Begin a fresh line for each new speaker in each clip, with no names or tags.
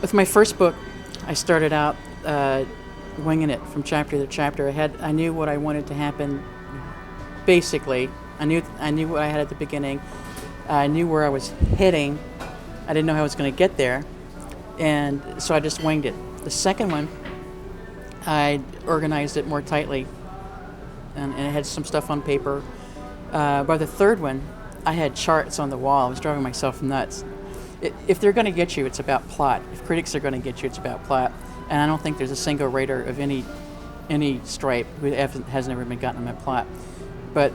With my first book, I started out winging it from chapter to chapter. I knew what I wanted to happen. Basically, I knew what I had at the beginning. I knew where I was heading. I didn't know how I was going to get there, and so I just winged it. The second one, I organized it more tightly, and it had some stuff on paper. By the third one, I had charts on the wall. I was driving myself nuts. If they're going to get you, it's about plot. If critics are going to get you, it's about plot. And I don't think there's a single rater of any stripe who hasn't ever been gotten about plot. But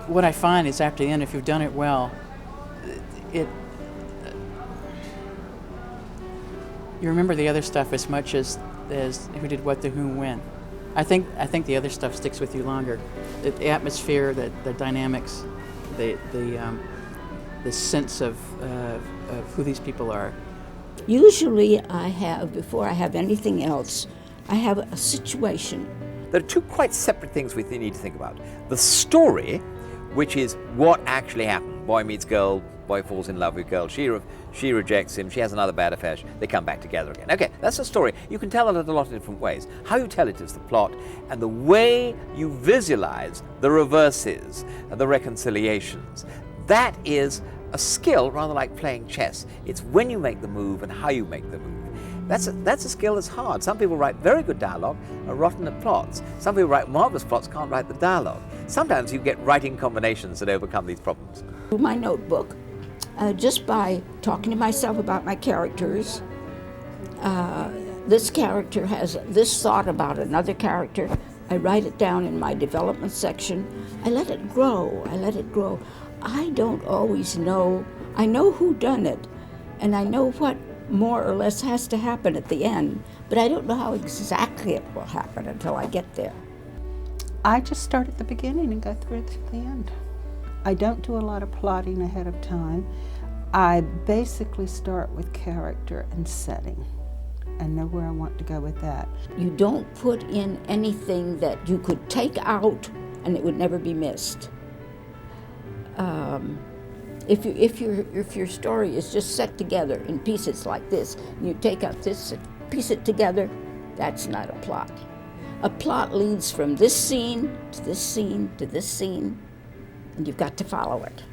what I find is after the end, if you've done it well, you remember the other stuff as much as who did what, the whom, when. I think the other stuff sticks with you longer. The atmosphere, the dynamics, the sense of who these people are.
Usually before I have anything else, I have a situation.
There are two quite separate things we need to think about. The story, which is what actually happened. Boy meets girl, boy falls in love with girl, she rejects him, she has another bad affair, they come back together again. Okay, that's the story. You can tell it in a lot of different ways. How you tell it is the plot, and the way you visualize the reverses and the reconciliations. That is a skill rather like playing chess. It's when you make the move and how you make the move. That's a skill that's hard. Some people write very good dialogue, are rotten at plots. Some people write marvelous plots, can't write the dialogue. Sometimes you get writing combinations that overcome these problems.
My notebook, just by talking to myself about my characters, this character has this thought about another character. I write it down in my development section. I let it grow. I don't always know. I know who done it, and I know what more or less has to happen at the end, but I don't know how exactly it will happen until I get there.
I just start at the beginning and go through it to the end. I don't do a lot of plotting ahead of time. I basically start with character and setting and know where I want to go with that.
You don't put in anything that you could take out and it would never be missed. If your story is just set together in pieces like this, and you take out this and piece it together, that's not a plot. A plot leads from this scene to this scene to this scene, and you've got to follow it.